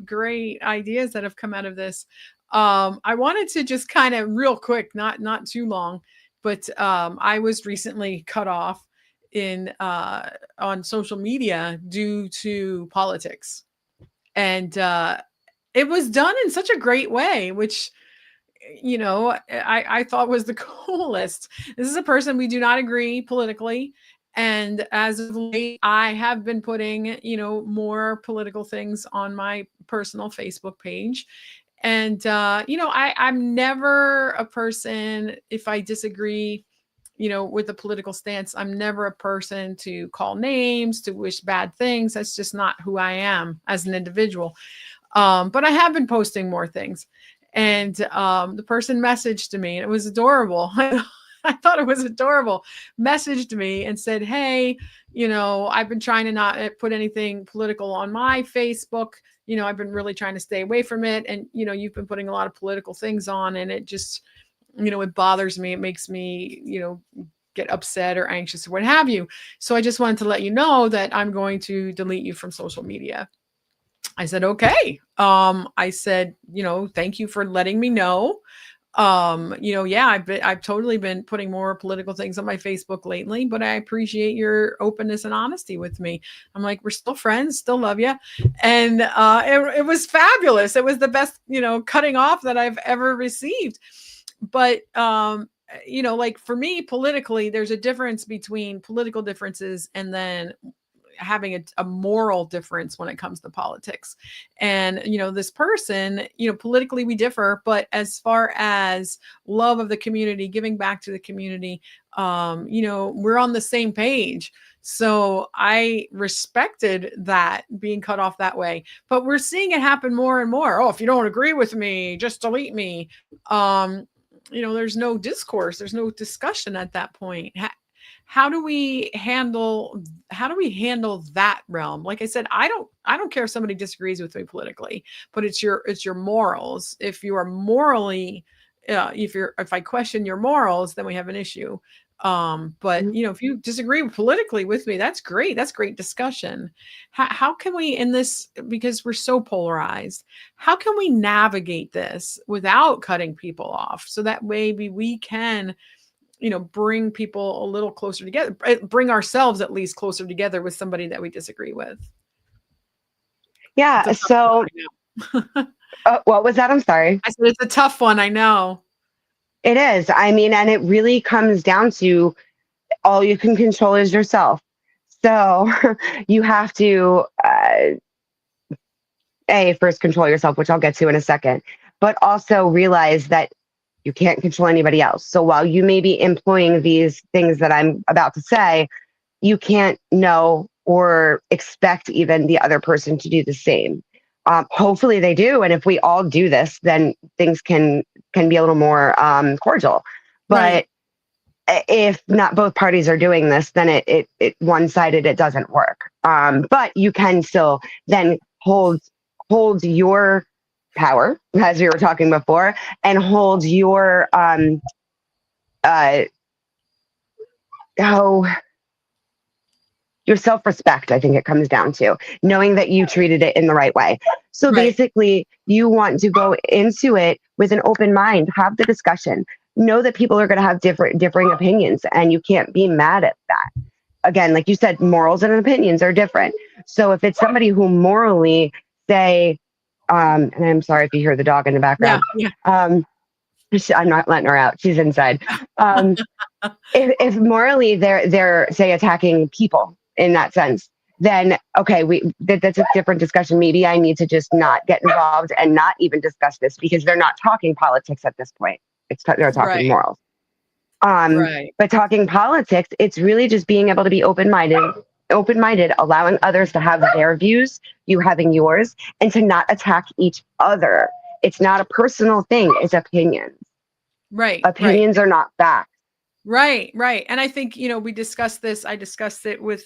ideas that have come out of this. I wanted to just kind of real quick, not too long, but I was recently cut off in on social media due to politics. And it was done in such a great way, which I thought was the coolest. This is a person we do not agree politically. And as of late, I have been putting, more political things on my personal Facebook page. And, I'm never a person, if I disagree, with the political stance, I'm never a person to call names, to wish bad things. That's just not who I am as an individual. But I have been posting more things. And the person messaged me, and it was adorable. I thought it was adorable. Messaged me and said, "Hey, I've been trying to not put anything political on my Facebook. I've been really trying to stay away from it. And, you've been putting a lot of political things on, and it just, it bothers me. It makes me, get upset or anxious or what have you. So I just wanted to let you know that I'm going to delete you from social media." I said, "Okay." I said, "Thank you for letting me know. Yeah, I've totally been putting more political things on my Facebook lately, but I appreciate your openness and honesty with me." I'm like, "We're still friends, still love you." And it was fabulous. It was the best, cutting off that I've ever received. But like for me politically, there's a difference between political differences and then having a moral difference when it comes to politics. And, this person, politically we differ, but as far as love of the community, giving back to the community, we're on the same page. So I respected that being cut off that way, but we're seeing it happen more and more. "Oh, if you don't agree with me, just delete me." There's no discourse, there's no discussion at that point. How do we handle that realm? Like I said, I don't care if somebody disagrees with me politically, but it's your morals. If you are morally, if I question your morals, then we have an issue. But if you disagree politically with me, that's great. That's great discussion. How can we, in this, because we're so polarized, how can we navigate this without cutting people off, so that maybe we can bring people a little closer together, bring ourselves at least closer together with somebody that we disagree with? It's Yeah. a tough So, one, I know. what was that? I'm sorry. I said it's a tough one, I know. It is. I mean, and it really comes down to all you can control is yourself. So you have to, first control yourself, which I'll get to in a second, but also realize that you can't control anybody else. So while you may be employing these things that I'm about to say, you can't know or expect even the other person to do the same. Hopefully they do, and if we all do this, then things can be a little more cordial. But Right. if not both parties are doing this, then it one-sided. It doesn't work. But you can still then hold your power, as we were talking before, and hold your oh your self-respect. I think it comes down to knowing that you treated it in the right way. So Right. basically, you want to go into it with an open mind, have the discussion, know that people are going to have differing opinions, and you can't be mad at that. Again, like you said, morals and opinions are different. So if it's somebody who morally say, and I'm sorry if you hear the dog in the Yeah. background, Yeah. I'm not letting her out. She's inside. If morally they're say attacking people in that sense, then okay, that's a different discussion. Maybe I need to just not get involved and not even discuss this, because they're not talking politics at this point. They're talking Right. morals. Right. But talking politics, it's really just being able to be open minded, allowing others to have their views, you having yours, and to not attack each other. It's not a personal thing, it's opinions. Right. Right. Opinions are not facts. Right, right. And I think, we discussed this. I discussed it with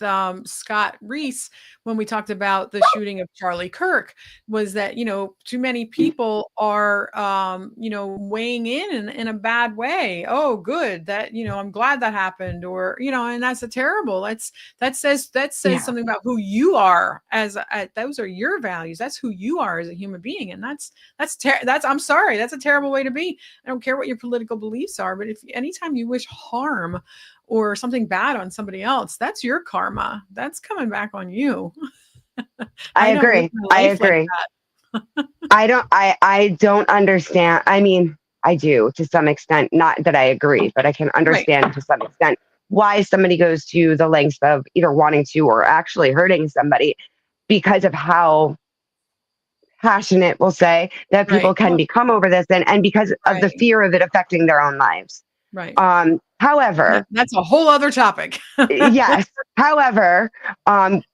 Scott Reese when we talked about the shooting of Charlie Kirk, was that, too many people are, weighing in a bad way. Oh, good. That, I'm glad that happened, or, and that's a terrible. That says Yeah, something about who you are those are your values. That's who you are as a human being. And I'm sorry. That's a terrible way to be. I don't care what your political beliefs are, but if anytime you wish harm or something bad on somebody else, that's your karma. That's coming back on you. I I don't live agree. my I life like agree. that. I don't understand. I mean, I do to some extent, not that I agree, but I can Right. understand to some extent why somebody goes to the lengths of either wanting to or actually hurting somebody because of how passionate, we'll say, that people Right. can Oh, become over this, and because of the right. fear of it affecting their own lives. Right. However, That's a whole other topic. yes, however,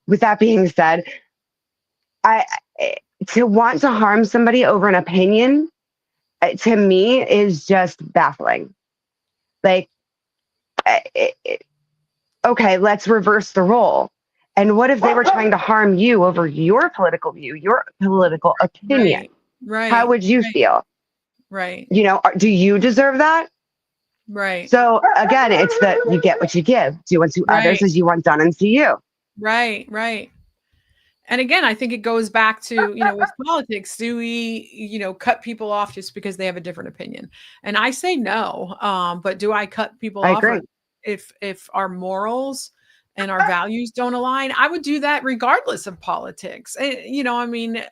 with that being said, I to want to harm somebody over an opinion, to me is just baffling. Like, uh, it, it- okay, let's reverse the role. And what if they were trying to harm you over your political view, your political opinion? Right. How Right. would you Right. feel? Right. Do you deserve that? Right. So again, it's that you get what you give. Do unto others Right. as you want done unto you. Right. Right. And again, I think it goes back to, with politics, do we, cut people off just because they have a different opinion? And I say no. But do I cut people I off or agree. if our morals and our values don't align? I would do that regardless of politics. I mean,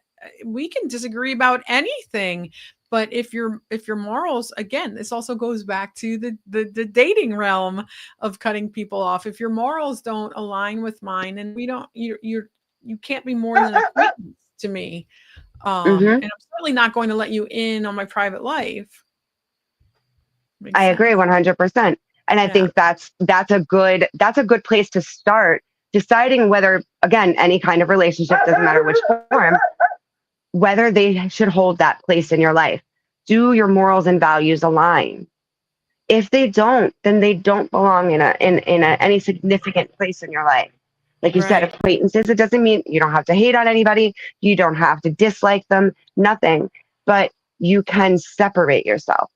we can disagree about anything, but if your morals, again, this also goes back to the dating realm of cutting people off. If your morals don't align with mine, and we don't, you can't be more than an acquaintance to me. Hmm. And I'm certainly not going to let you in on my private life. I Makes agree sense. 100%. And I Yeah. think that's a good place to start deciding whether, again, any kind of relationship, doesn't matter which form, whether they should hold that place in your life. Do your morals and values align? If they don't, then they don't belong in any significant place in your life. Like you said, Right. acquaintances, it doesn't mean you don't have to hate on anybody, you don't have to dislike them, nothing. But you can separate yourself.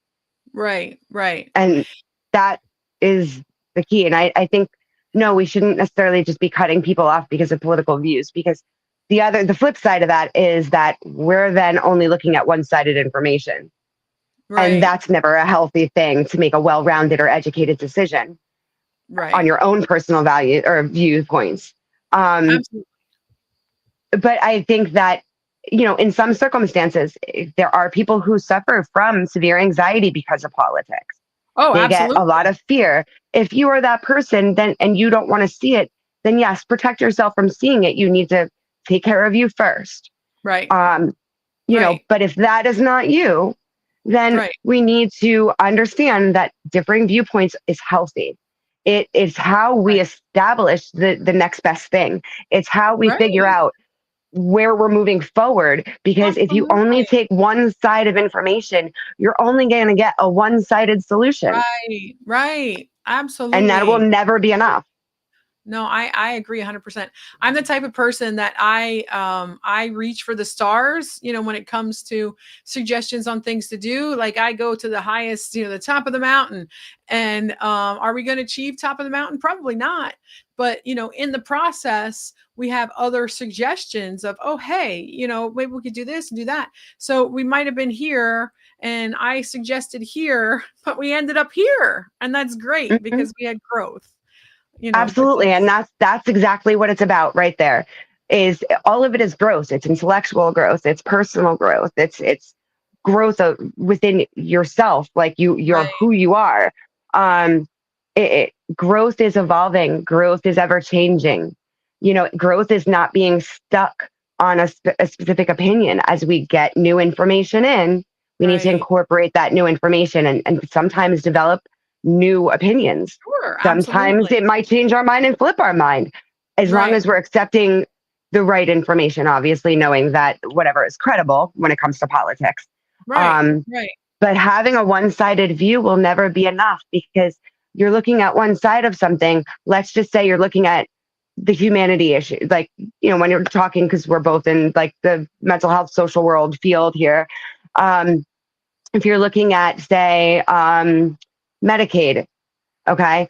Right. Right. And that is the key. And I think, no, we shouldn't necessarily just be cutting people off because of political views, because the flip side of that is that we're then only looking at one-sided information. And Right. that's never a healthy thing to make a well-rounded or educated decision on Right. your own personal value or viewpoints. Um, Absolutely. but I think that, in some circumstances, there are people who suffer from severe anxiety because of politics. Oh, They get a lot absolutely. of fear. If you are that person, then and you don't want to see it, then yes, protect yourself from seeing it. You need to take care of you first. Right. Um, Right. but if that is not you, then Right. we need to understand that differing viewpoints is healthy. It is how we Right. establish the next best thing. It's how we figure Right. out where we're moving forward. Because if you only Absolutely. take one side of information, you're only going to get a one-sided solution, Right. Right. and that will Absolutely. never be enough. No, I agree 100%. I'm the type of person that I reach for the stars, when it comes to suggestions on things to do. Like I go to the highest, the top of the mountain. And are we going to achieve top of the mountain? Probably not. But, in the process, we have other suggestions of, oh, hey, maybe we could do this and do that. So we might have been here and I suggested here, but we ended up here. And that's great Mhm. because we had growth. But Absolutely. And that's exactly what it's about right there. Is all of it is growth. It's intellectual growth, it's personal growth, it's growth within yourself, like you're right, who you are. Um growth is evolving, growth is ever changing. Growth is not being stuck on a specific opinion. As we get new information in, we need to right. incorporate that new information, and sometimes develop new opinions. Sure, Sometimes absolutely. it might change our mind and flip our mind, as long Right, as we're accepting the right information, obviously knowing that whatever is credible when it comes to politics. right, Um, right, but having a one sided view will never be enough, because you're looking at one side of something. Let's just say you're looking at the humanity issue. Like, when you're talking, because we're both in like the mental health, social world field here. If you're looking at, say, Medicaid, okay,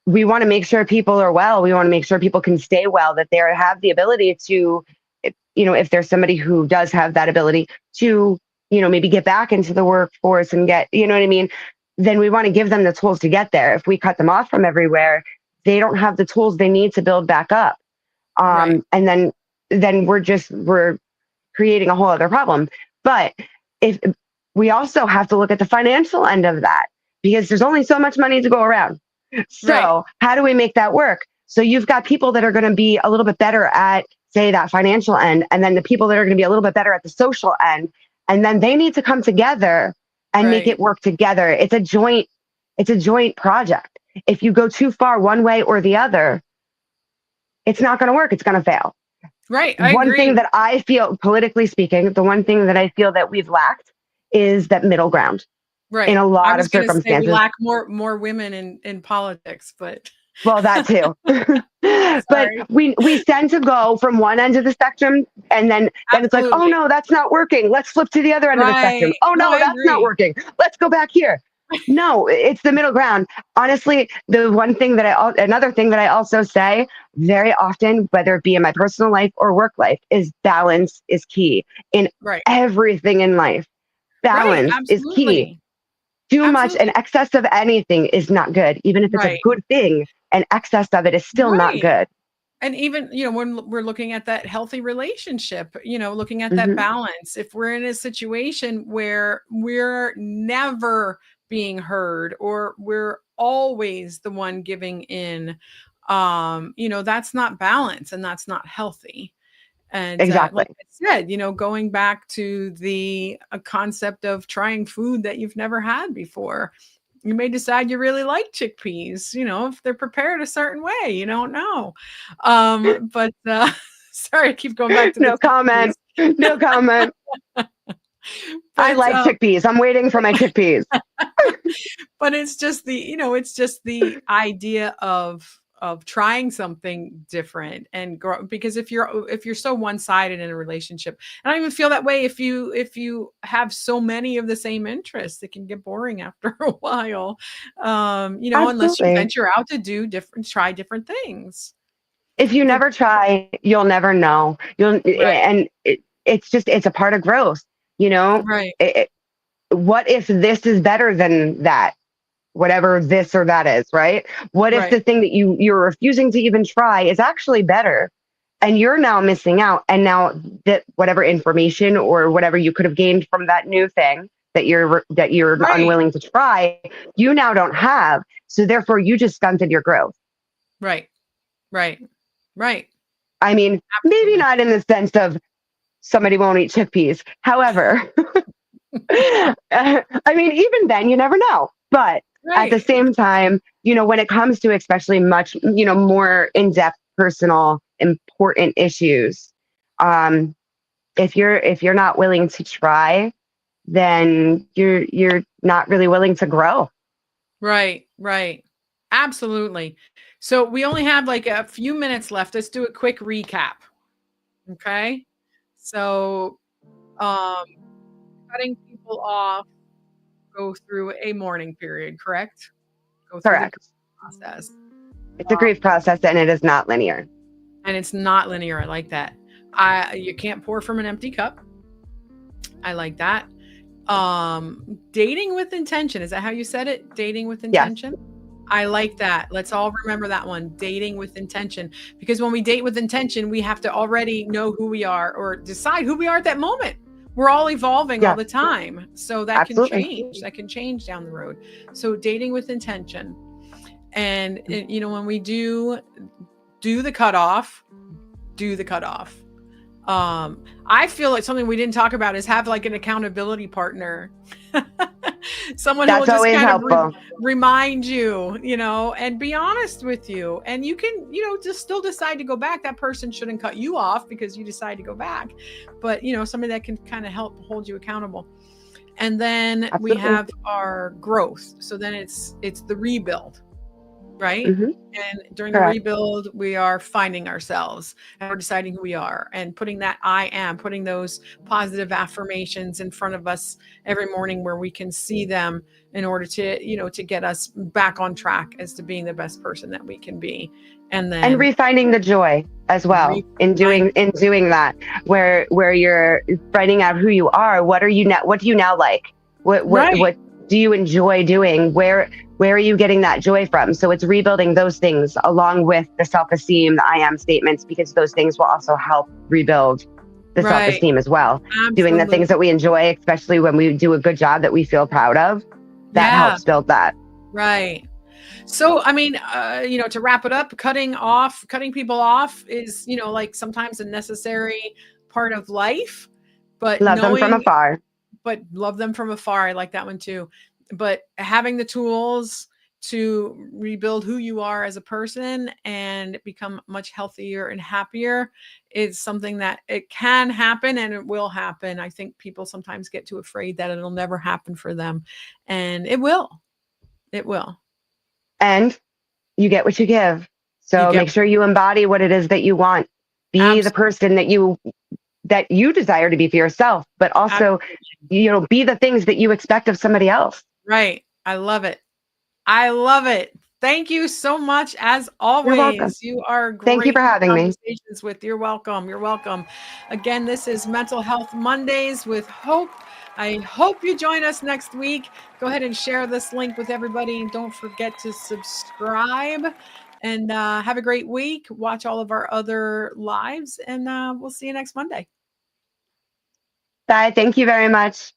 we want to make sure people are well. We want to make sure people can stay well, that they have the ability to, if there's somebody who does have that ability to, maybe get back into the workforce and get, you know what I mean? Then we want to give them the tools to get there. If we cut them off from everywhere, they don't have the tools they need to build back up. Right. And then we're creating a whole other problem. But if we also have to look at the financial end of that, because there's only so much money to go around. So Right. how do we make that work? So you've got people that are going to be a little bit better at, say, that financial end, and then the people that are going to be a little bit better at the social end, and then they need to come together and make Right. it work together. It's a joint project. If you go too far one way or the other, it's not going to work. It's going to fail. Right. I One agree. thing that I feel, politically speaking, the one thing that I feel that we've lacked is that middle ground Right. in a I lot was of going to say we circumstances. lack more women in politics, but Well, that too. But sorry. we tend to go from one end of the spectrum, and then it's like, oh Absolutely. no, that's not working. Let's flip to the other end of the Right. spectrum. Oh No, no, I that's not agree. working. Let's go back here. No, it's the middle ground. Honestly, another thing that I also say very often, whether it be in my personal life or work life, is balance is key in Right. everything in life. Right. Balance is key. Absolutely. Too much and Absolutely. excess of anything is not good. Even if it's a Right. good thing, an excess of it is still not Right. good. And even, when we're looking at that healthy relationship, looking at that Hmm. balance, if we're in a situation where we're never being heard or we're always the one giving in, that's not balance and that's not healthy. And Exactly. like I said, going back to the concept of trying food that you've never had before, you may decide you really like chickpeas, if they're prepared a certain way, you don't know. But sorry, I keep going back to the No comment. chickpeas. No comment. I But like chickpeas. I'm waiting for my chickpeas. but it's just the idea of trying something different and grow, because if you're so one-sided in a relationship, and I even feel that way, if you have so many of the same interests, it can get boring after a while, unless you Absolutely. venture out to try different things. If you The never try, you'll never know. Right. It's a part of growth. You know, Right. it, what if this is better than that? Whatever this or that is, right? What if Right. the thing that you're refusing to even try is actually better? And you're now missing out. And now that whatever information or whatever you could have gained from that new thing that you're Right. unwilling to try, you now don't have. So therefore, you just stunted your growth. Right. Right. Right. I mean, maybe Absolutely. not in the sense of somebody won't eat chickpeas. However, I mean, even then, you never know. But at the Right. same time, when it comes to especially much, more in depth, personal, important issues, um, if you're not willing to try, then you're not really willing to grow. Right, right. Absolutely. So we only have like a few minutes left. Let's do a quick recap. Okay. So, um, cutting people off, go through a mourning period, correct? Go through the grief Correct. process. It's a Um, grief process, and it is not linear. and it's not linear. I like that. You can't pour from an empty cup. I like that. Dating with intention. Is that how you said it? Dating with Yes. intention? I like that. Let's all remember that one, dating with intention. Because when we date with intention, we have to already know who we are or decide who we are at that moment. We're all evolving all Yeah. the time. So that can Absolutely. change. That can change down the road. So dating with intention. And, when we do the cutoff, do the cutoff. I feel like something we didn't talk about is have like an accountability partner. Someone who will That's just always kind of helpful. remind you, and be honest with you. And you can, just still decide to go back. That person shouldn't cut you off because you decide to go back. But, somebody that can kind of help hold you accountable. And then we Absolutely. have our growth. So then it's the rebuild. right? Hmm. And during the Correct. rebuild, we are finding ourselves and we're deciding who we are and putting that I am, putting those positive affirmations in front of us every morning where we can see them in order to, to get us back on track as to being the best person that we can be. And And then refinding the joy as well refine, in doing that, where you're finding out who you are. What are you now? What do you now like? right, What do you enjoy doing? Where are you getting that joy from? So it's rebuilding those things along with the self-esteem, the I am statements, because those things will also help rebuild the right, self-esteem as well. Doing the absolutely. things that we enjoy, especially when we do a good job that we feel proud of, that Yeah, helps build that. right. So, I mean, to wrap it up, cutting people off is, like sometimes a necessary part of life, but Love them from afar. love them from afar. I like that one too. But having the tools to rebuild who you are as a person and become much healthier and happier is something that it can happen and it will happen. I think people sometimes get too afraid that it'll never happen for them, and it will. It will. And you get what you give. You So get make sure you embody what it is that you want. Be the abs person that you desire to be for yourself, but also, absolutely be the things that you expect of somebody else. right. I love it. I love it. Thank you so much as You're welcome. always. You are Thank you great for having me. conversations with. You're welcome. You're welcome. Again, this is Mental Health Mondays with Hope. I hope you join us next week. Go ahead and share this link with everybody. And don't forget to subscribe. And have a great week. Watch all of our other lives. And we'll see you next Monday. Bye. Thank you very much.